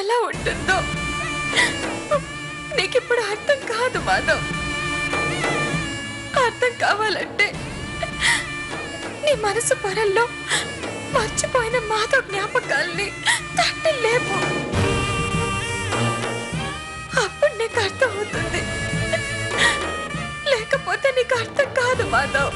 ఎలా ఉంటుందో నీకిప్పుడు అర్థం కాదు మాధవ్. అర్థం కావాలంటే నీ మనసు పొరల్లో మర్చిపోయిన మాధవ్ జ్ఞాపకాల్ని తట్టి లేపు. అప్పుడు నీకు అర్థం అవుతుంది. లేకపోతే నీకు అర్థం కాదు మాధవ్.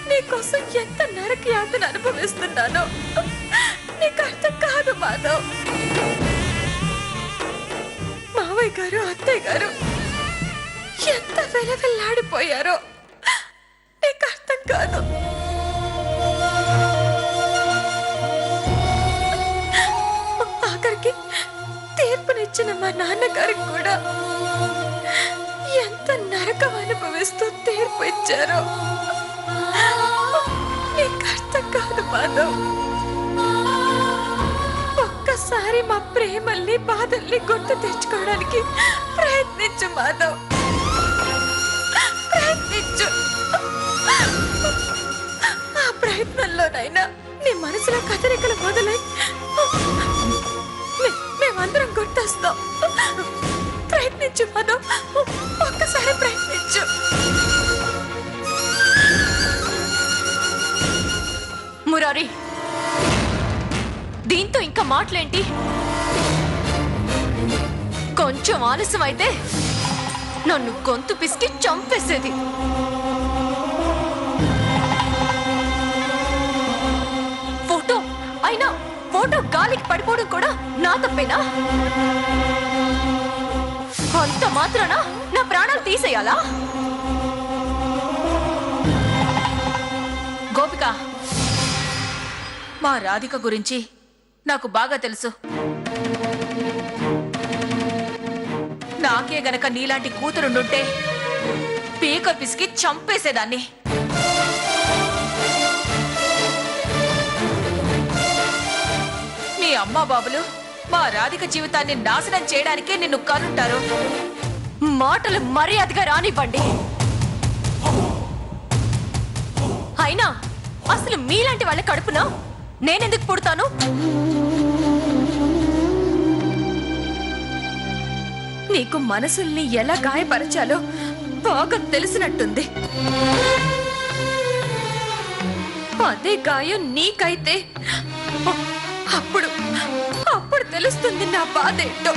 నీకోసం ఎంత నరక యాతన అనుభవిస్తున్నానో నీకు అర్థం కాదు మాధవ్. మావయ్య గారు అత్తయ్య గారు ఎంత వెలవెల్లాడిపోయారో నీకు అర్థం కాదు. ఆఖరికి తీర్పునిచ్చిన మా నాన్నగారికి కూడా ఎంత నరకం అనుభవిస్తూ తీర్పు ఇచ్చారో నీకు అర్థం కాదు మాధవ్. ఒక్కసారి మా ప్రేమల్ని బాధల్ని గుర్తు తెచ్చుకోవడానికి ప్రయత్నించు మాధవ్, ప్రయత్నించు. ఆ ప్రయత్నంలోనైనా నీ మనసులో కదలికలు మొదలై మేమందరం గుర్తొస్తాం. ప్రయత్నించు మాధవ్, ఒక్కసారి ప్రయత్నించు. మురారి, దీంతో ఇంకా మాటలేంటి? కొంచెం ఆలస్యం అయితే నన్ను గొంతు పిసికి చంపేసేది. ఫోటో అయినా ఫోటో గాలికి పడిపోవడం కూడా నా తప్పేనా? అంత మాత్రాన నా ప్రాణాలు తీసేయాలా? గోపిక, మా రాధిక గురించి నాకు బాగా తెలుసు. నాకే గనక నీలాంటి కూతురుండుంటే పీక పిసికి చంపేసేదాన్ని. మీ అమ్మా బాబులు మా రాధిక జీవితాన్ని నాశనం చేయడానికే నిన్ను కనుంటారు. మాటలు మర్యాదగా రానివ్వండి. అయినా అసలు మీలాంటి వాళ్ళ కడుపున నేనెందుకు పుడతాను? నీకు మనసుల్ని ఎలా గాయపరచాలో బాగా తెలిసినట్టుంది. అదే గాయం నీకైతే అప్పుడు తెలుస్తుంది నా బాధ ఏంటో.